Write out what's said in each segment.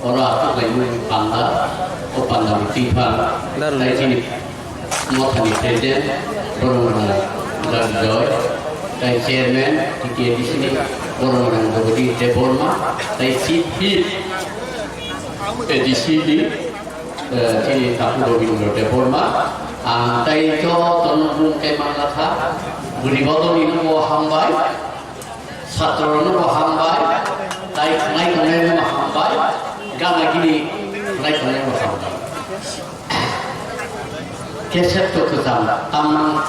orang tu lagi pandai, pandai tipan. Dari sini mau tadi presiden, orang Joy, dari chairman di sini orang di Deborma, dari CP di sini sini tahu di Deborma, dari itu tuan kemalakha, beribadah ini mau hambai, satrona mau hambai, dari naik naik mau hambai, gana gini naik naik mau hambai. Kesep tu kesam, tamang.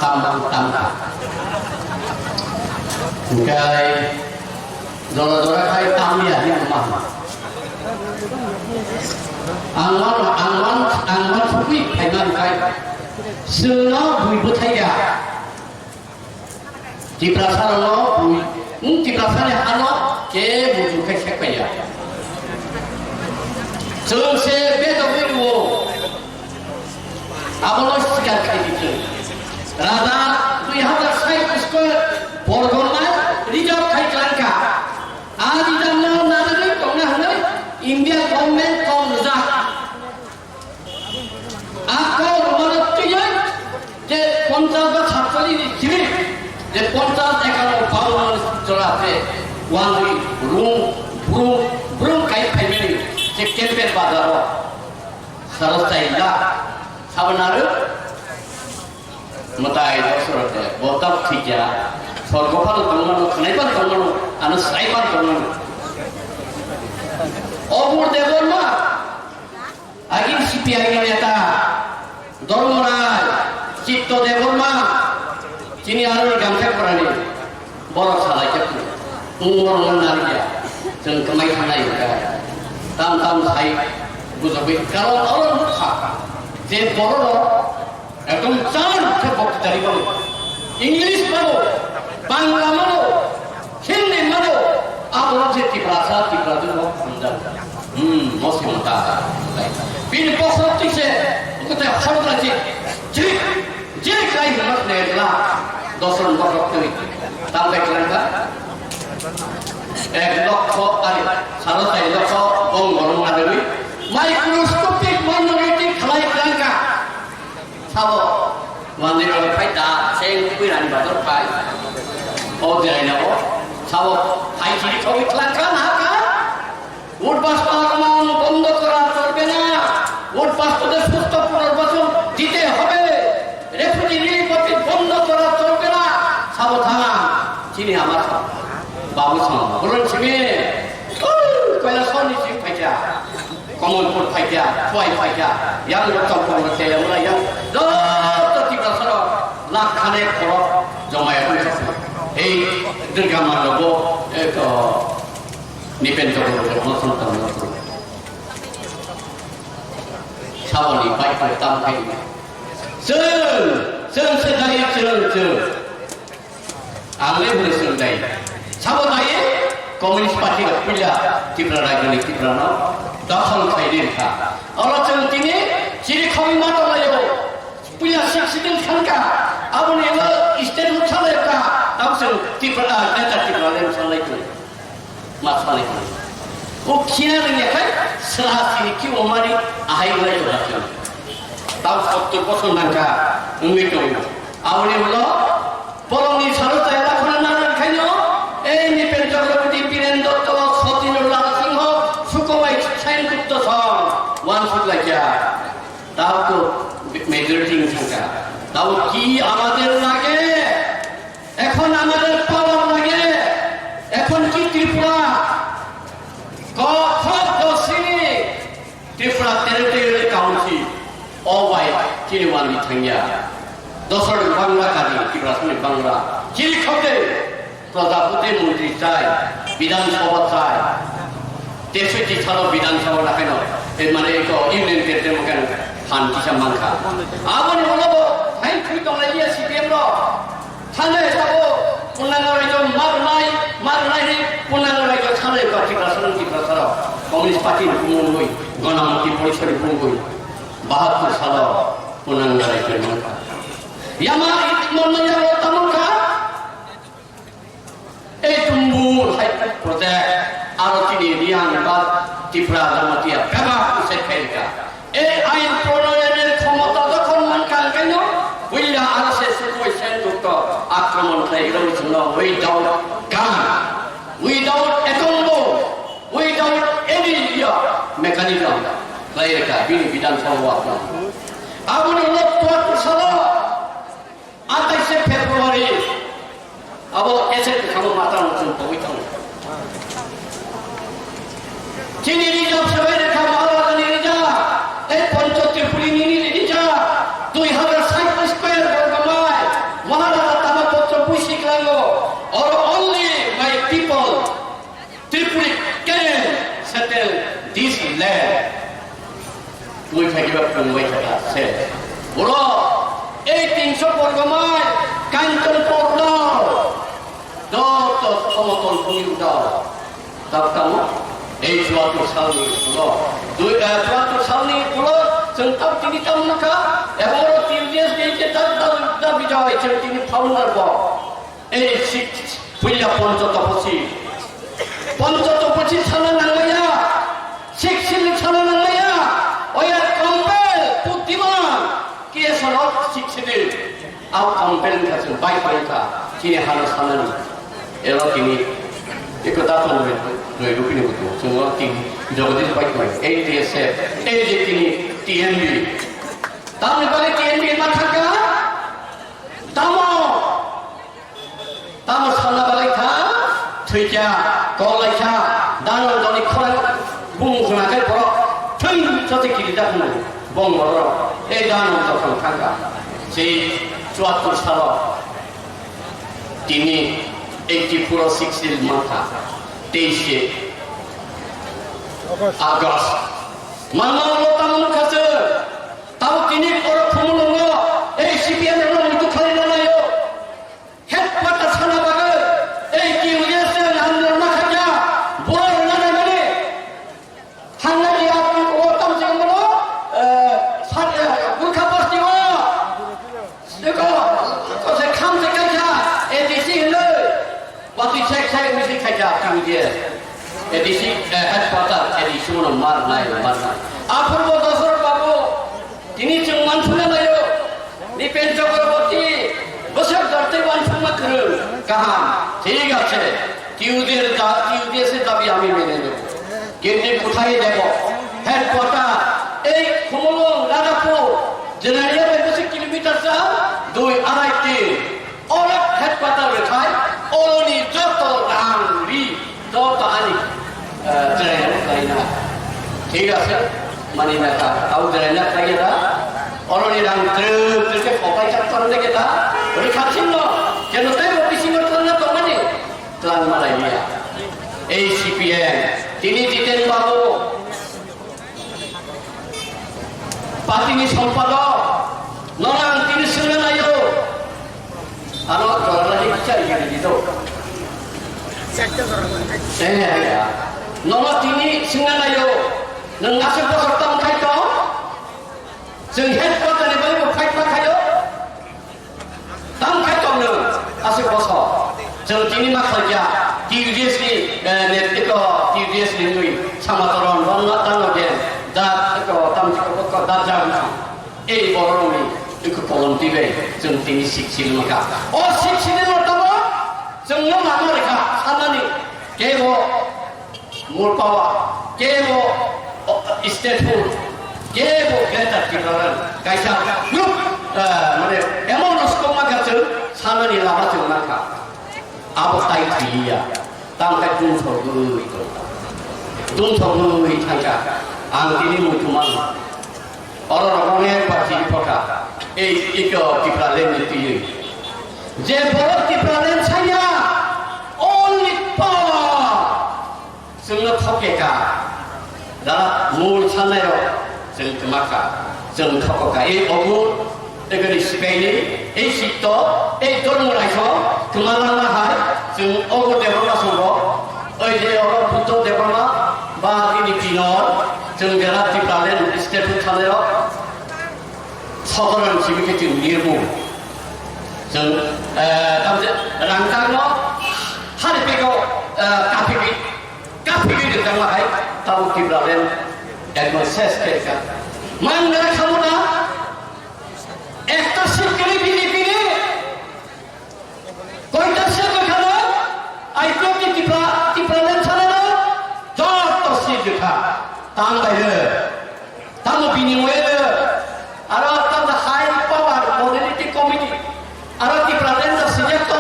Kai, dora kai tamia ni rumah. Angwan supi kaiman kai. Sena bui butaya. Di prasara lo bui, di prasara halo ke buju kai sekaya. Selesai betul betul. Abang sekian kali itu. Raja 2000 square Borgolma reserve kai Lanka. Aaj jamna nagari kongna hane India government kongza. Ako manattiya je 50 ba 47 civil je 50 ekar power chorate one room kai family je campaign badaro sarastai Sabenar, matai dosa ada, botak tiga, sorgopan tongmanu, kenaipan tongmanu, anu saipan tongmanu. Obur deborma, agin sipi agin yata, dormorai, cipto deborma, cini anu gamsak perani, borok salah cepu, umur menarik, jeng kemai sana juga, tam sai, buzabi, kalau orang buka. যে বড় একদম চার বক্তারি বলো English বলো বাংলা বলো হিন্দি বলো আপনার যে ত্রিপুরা দুর্গ সন্ধান মসিমতা বিন পঁয়ত্রিশে কোথায় খবর আছে যে গাই হিমত নেলা দর্শন বক্তব্য তার দেখলেন 1 লক্ষ আর 4.5 লক্ষ বঙ্গরমা দেবী মাইক্রোস্কোপিক মাইনরিটি খালাই Lanka sabo mandi kalau faida saya kuiran batur fai oh dia ini oh sabo fai ciri kau Lanka naga wood pass pakaman bondo kora চলবে না wood pass তোদের সুস্থ পুনর্বাসন দিতে হবে রেফ্রিজারেটর নির্বাচন বন্ধ করা চলবে না সাবধান চিনি আমার বাবু সামনে বলুন চিনি কয়লা সনি চিনি ফাইটা Komunpur faida, tuai faida, yang bercampur berjaya mulai yang dot tiga sero lakhane korok jomaya itu. Dergaman logo itu nipen joro masuk tanah itu. Sawali baik pertama kali. Sen sedaya sen. Angle boleh sedaya. Sawali Komunis Parti pilih Tripura Rajani Tripura Dakhal khaidin tha aur chantine chiri khami ma to layo punya siasidin khanka abone lo state uthale ka tamse Tripura eta Tripura le salai tu masale ko khina ne kai salasi ki omari ahai lai to rakho taw 70 বছর nangka umi to abone lo polongni saro ta era khona na khaino ei ni pen jogoti piren dotto Satinullah Singh sukomai sainukto song one foot like তাও তো majority থাকা তাও কি আমাদের লাগে এখন আমাদের পাওয়ার লাগে এখন কি ত্রিপুরা ত্রিপুরা টেরিটরিয়াল কাউন্সিল অবাই চিনিওয়ালি থাঙ্গিয়া দশর বাংলা কাজী ত্রিপুরা সঙ্গে বাংলা চিনি খবরে প্রজাপতি মন্ত্রী চাই বিধানসভা চাই 63 সাল বিধানসভা রাখেন মানে ইউনিয়ন টেরিটরি কেন Hanti sama ka. Abang ni mana bo? Hai kui tong lagi ya CPM lo. Thane sabo punang orang itu marnai ni punang orang itu thane ko kita saro. Komunis Parti pungui, Gonamati Polisi pungui. 72 sal punang orang itu mangka. Yama mana yang tamun ka? Tumbul hai projek aro tini diang bad Tripura Jamatia ব্যাপক উচ্ছেদ খাইকা এই আইন প্রণয়নের ক্ষমতা যখন মানকান কেন বুঝলা RSS সেনযুক্ত আক্রমণ খাইল without gun without atom without any mechanism খাইকা বিনি বিধানসভা আপনার আগুন 1974 সাল 28 ফেব্রুয়ারি আবো এসে খামো মাথা নতুন পবিত্র চিনি রিজার্ভ সবাই রেখা মহারাজানি রিজার্ভ এই পঞ্চত্রিপুরী নিনি রিজার্ভ 2060 স্কয়ার বর্গমাইল মহারাজা তামাপত্র পুষিক লাগো or only my people Tripuri can settle this land তুই থাকিবা পুঙ্গই থাকা সে বড় এই 300 বর্গমাইল কাঞ্চনপুর দাও যত সমতল ভূমি উঠাও তাও এই 74 সালনি হলো 74 সালনি হলো সন্তাপ তিনি তামনাকা এবং তিনদেশ দিয়েছে তার দাবি যাওয়া হয়েছে তিনি ফাউন্ডার ব এই পুইলা পঞ্চতপসি সালে নাঙ্গাইয়া শিক্ষিল সালে নাঙ্গাইয়া ওয়ার কম্পেল বুদ্ধিমান কি সরব শিক্ষিতের আউ কম্পেল কাছে বাই পাইকা তিনি হানো সানানি এরা তিনি একতা করবেন রুপিনি বুঝবো সঙ্গে তিনি জগদীশ বাইক এই দিয়েছে এই যে তিনি টিএনবি তাহলে বলে টিএনবি না থাকা তামো সানা বলে থা থৈচা কলাইছা দানো জনি খরা বুমু খনাকে পর থৈ সতে কি দানো বঙ্গর এই দানো তখন থাকা সেই 74 সাল তিনি 84 মাথা 23 আগস্ট মানলো তামন কাছে তাও তিনি পর ফমলঙ্গ এই সিপিএম এর মৃত্যু খালি নাইও হেড পাতা ছানা বাগে এই কি হইছে আন্দোলন না খাজা বড় না মানে হাঙ্গা দি আপনি ও তাম জঙ্গল সাথে গুরখা বস্তি ও দেখো কোসে খাম সে কাজা এই দিছি হলো বাতি চেক চেক মিছি খাজা কাম দিয়ে এডিসি হেডকোয়ার্টার এডিসি মনে মার নাই অপূর্ব দশরথ বাবু তিনি চুম্মান শুনে নাই নিপেন চক্রবর্তী বসে ধরতে বানসম্মা করুন কাহান ঠিক আছে টিউডিএসের দাবি আমি মেনে নেব কিন্তু কোথায় দেব হেডকোয়ার্টার এই খুমলং রাজাপুর জেনারিয়া 20 কিলোমিটার যা 2-2.5 অনেক হেডকোয়ার্টার রেখায় অলনি যত রাংরি যত আনি ঠিক আছে মানি না তাও জেনে থাকে না অলরেডি রাং ট্রেকে সবাই চাপতাম দেখে তা ওই খাচ্ছেন না কেন তাই অফিসিং করতেন না তো মানে প্ল্যান মারাইয়া এই সিপিএম তিনি জিতেন বাবু পাতিনি সম্পাদক নরাং তিনি শুনে নাইও আরো জরানি চাই গেলে দিত नङा दिनै सिंना नायो नोंनासो बोसोरथाम खायथ' जों हेडकवार्टारनिफ्राय फाइट खायो दाम खायथ'नो आसो बोसोर जों दिनै मा खालाया टिउडिएसनि नेटखौ टिउडिएसनि नुइ सामातरन बन्ना दानगे दा तामसिखौ दा जागोन এই বড়রমি একটু কলম দিবে जों दिनै শিখছিল মাকা ও শিখছিল নতবা जोंनो मानो रेखा सानानि केबो मुलपावा केबो स्टेटफुल केबो ग्रेटर टिब्रान गायसा ग्रुप माने एमन स्कमा गाजो सानानि लामा जों नाखा आबो ताइ थिया तांखाय दुंथगै थांगा आं दिनै मुथुमान अररगने पार्टी फटा এই ইকো টিब्रालेन टियै যে বড় টিব্রালেন ছায়া only power जोंनो थकेका दा मूल साननायाव जों माखा जों थकका এই অগুর এগনি সিপাইনি এই সিক্ত এই ধর্মরাইছ তোমালানা হাই जों অগ দেবনা সঙ্গ ওই যে অগ বুদ্ধ দেবনা বা তিনি পিনর जों যারা টিব্রালেন স্টেট থানাयाव সাধারণ সিবিকে নির্মূল जों rangkang no hari pego kapi gitu sama hai তাও টিপরালেন একদম শেষ খেয়েছেন মানরা খাবো না একটা শিক্ষারী বিজেপি কয়টা শিক্ষা খাবো আইপিও কি টিপরালেন ছাড়ে না যত শিক্ষা তার বাইরে তার বিনিময়ে আরো তার হাই পাওয়ার মোবিলিটি কমিটি আরো টিপরালেন যা সিলেক্ট তো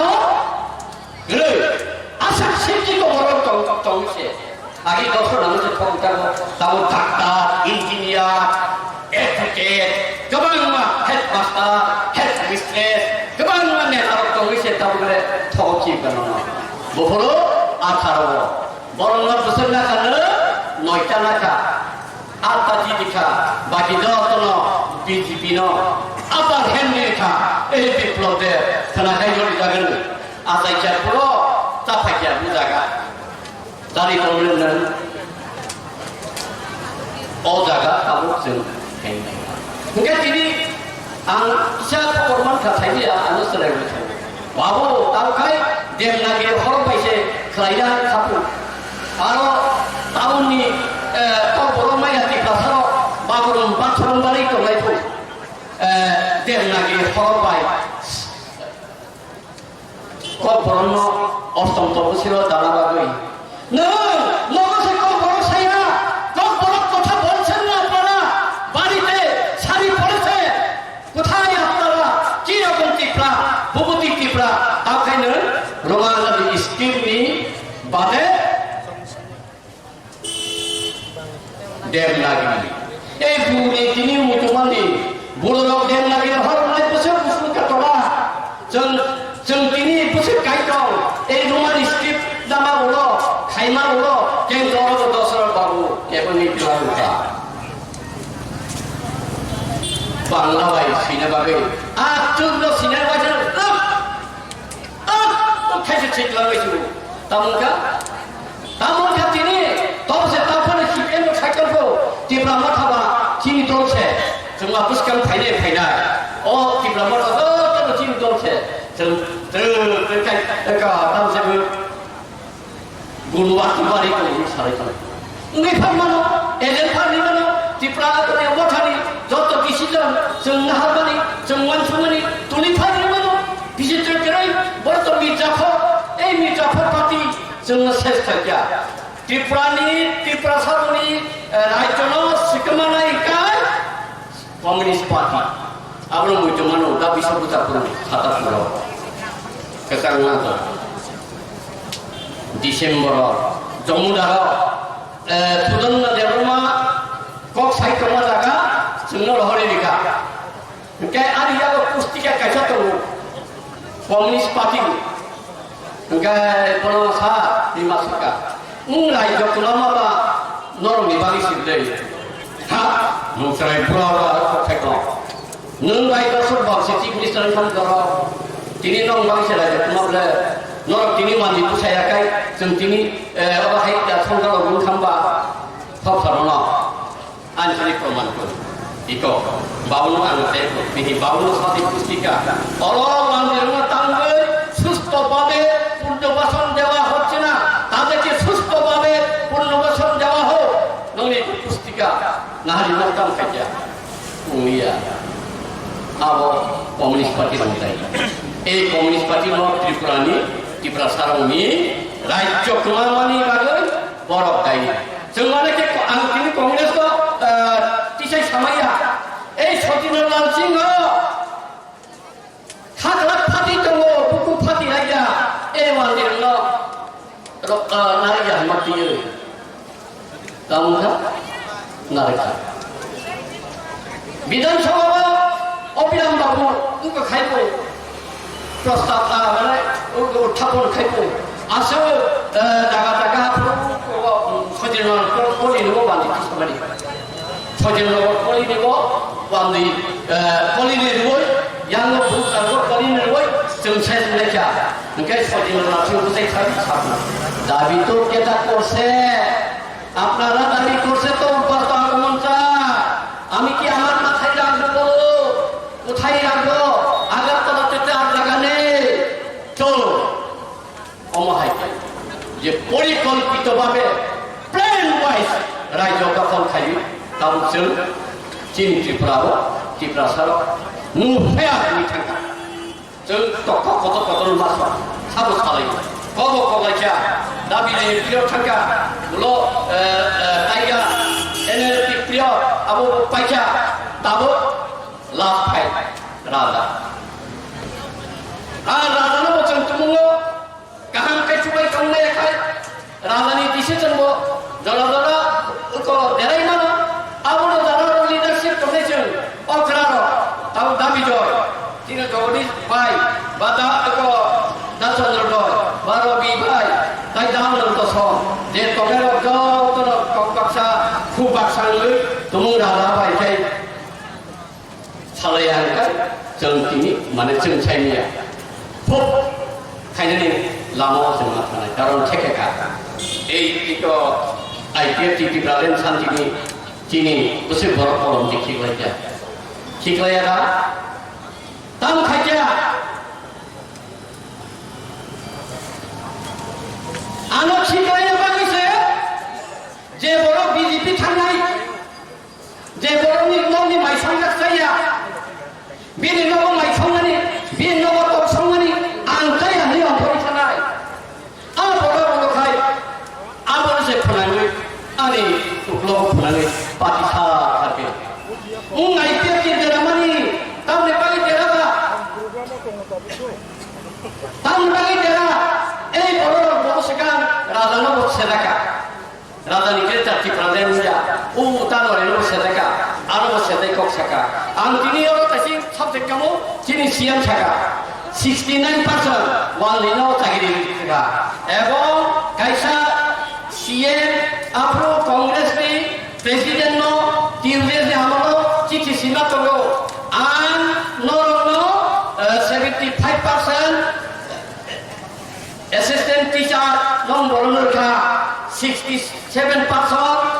আশা শিক্ষিত বড় তংশে আগে দশর আমাদের ক্ষমতার তাও ডাক্তার ইঞ্জিনিয়ার অ্যাডভোকেট গোবাংমা হেডমাস্টার হেড মিস্ট্রেস গোবাংমা নেতার তংশে তারপরে থকি কেন বহরো 18 বরং বছর না কারণে 9টা নাকা 8টা দিদিকা বাকি 10 বিজেপি ন আবার হেনরিকা এই বিপ্লবে থানাকাই জড়িত থাকেন আজাইচা পুরো চাপাইয়া বুঝাগা dari komunan oh jaga kamu sing mungkin ini ang siapa korban katanya ya anu sering babu tahu kai dia lagi orang paise kelainan kamu kalau tahun ni kau belum main di pasar babu empat balik ke lagi dia lagi orang paise kau belum ostom tobusi로 달아가고 না লোকে বড় সাইরা বড় কথা বলছেন না আপনারা বাড়িতে শাড়ি পরেছে কোথায় আপনারা কি রকম টিপরা ভূপতি টিপরা তাও খাইনে রোমানাদি স্কিমনি বাদে দেব লাগি এই বুড়ি তিনি মুতমানি বুড়ো লোক দেব লাগি হর নাই বসে মুসলিম কাটরা जों তিনি বসে কাইতাও এই রোমান স্ক্রিপ্ট দামা বলো খাইমা বলো কেন জড় দশরথ বাবু কেবল নির্জনতা বাংলা ভাই সিনেমাবে আর চুদ্র সিনেমা বাজার খাইছে ঠিক লাগাইছিল তামুকা তিনি তবসে তারপরে সিপিএম সাইকেলকে টিপরা মাথাবা চিনি দলছে जों পুষ্কাল ফাইনে ফাইনা ও টিপরা মাথা তো চিনি দলছে जों当时guru waktu bari itu sarai sarai. Nggak mana, ejen hari mana, di peralatan yang bohani, jodoh kisidan, jangan harmoni, jangan sumani, tulis hari mana, bisa terkerai, bertemu Mijafar, Mijafar parti, jangan ses saja. Di perani, di prasaruni, rajono, sekamana ikan, komunis parti. Abang mau cuman udah bisa buka pun kata pulau. Kesangan tu. Desember, Jamudara, Tudan Derma, Kok Saikama Jaga, Sunur Horidika. Kayak ada yang pustika kaca tu, Komunis Parti. Kayak penguasa dimasukkan. Mulai jauh lama bah, norm dibagi sendiri. Ha, nusrai pulau Kok Saikama. Nungai kasur bangsa Chinese dan Mandara. Tini nong bangsa lagi, kenapa? Nor tini mandi tu saya kai, tini apa hai datang kalau guru thamba, thap sarana, anjani perman tu, iko, baunu anu teko, ini baunu sati pustika. Allah mandirnya tanggal, susto babe, purnobasan dewa hocce na, তাদেরকে সুস্থ ভাবে পুনর্বাসন দেওয়া হোক, নইলে পুস্তিকা না হলে নরকাম খাইয়া, উমিয়া, আবো কমিউনিস্ট পার্টি বানাই। এই কমিউনিস্ট পার্টি নর ত্রিপুরানি ত্রিপুরা সারংনি রাজ্য কুমারমানি বাগৈ বরফ দায়ী जों माने आं তিনি কংগ্রেস তো তিসাই সামাইয়া এই সতীন্দ্রলাল সিংহ হাতলাক ফাটি দङ বুকু ফাটি রাইয়া এই মন্দির ন নারিয়া মাটিয়ে তামুকা নারিকা বিধানসভা অবিরাম বাবু উকে খাইব প্রস্তাব মানে উত্থাপন খাইব আসো জায়গা জায়গা সজীর্ণ কলি নেব বান্ধি সবাই সজীর্ণ কলি নেব বান্ধি কলি নেব yang bukan kali ni boy, cengset mereka. Mungkin sejumlah nasi usai kali sama. Tapi tu kita kurse, apnara dari kurse tu berapa kemanca. Ami ki amat matai ragu, utai ragu. Agar kalau kita ada ni, colo. Omah hai. Je polikol kita babe, plain wise. रायजो दखल खायो ताबो जों चिनि त्रिपुरा साराव नुफाया बिथांखा जों दख कत मास साबो सालायो कब कलायचा दा बिलाय प्रिय थांखा उल टाइगा एनएलपि प्रिय आबो पाइचा ताबो लाभ फाइ राजा राजानो जों तुमुङो गाहाम काइचुबाय खांनाय खाय राजानि डिसिजनबो जरा जरा उको देराय मानो आबो जरा लिडारशिप करनायजों अक्रारो ताबो दाबि जय तिनो जगदीश भाई बादा उको दाचन्द्र दय बारबि भाई ताइ दामनो दसम जे तगेर जतन कक्सा खुबाक्साङै तुमुं राजा बायखाय सालायांखाय जों तिनि माने जों चाइनिया फुब खायनानै लामायाव जोंना थानाय कारन थेकेका এই তো আইপিএফ টিটি ব্রালেন শান্তিনি চিনি বসে বড় কলম দেখিলাইয়া শিখলাইয়ারা তাম খাইয়া আনো শিখলাইয়া বাগিছে যে বড় বিজেপি থানাই যে বড় নির্মলনি মাইসাঙ্গা চাইয়া বিনি নব মাইসাঙ্গানি বিনি নব তকসাঙ্গানি আনকাইয়া নি অপরি থানাই আ বড় বড় খাই आबर से फलांगे अरे लोग फलांगे पाकिस्तान करके आईपीएल की जर्मनी तब नेपाली तेरा का तब नेपाली तेरा ए बड़ो सेकान राजा नो सेदाका राजा निकल जाती प्रदेश जा उतार वाले नो सेदाका आरो सेदे कोक सका आम तिनी और तसी सब्जेक्ट कमो तिनी सीएम सका 69% wan lino tagiri सका एवं कैसा सीएम आपरो कांग्रेस में प्रेसिडेंट नो ट्यूजडे से हमरो चिठी सीमा तो आन नो 75% असिस्टेंट टीचर नो बोलनो का 67%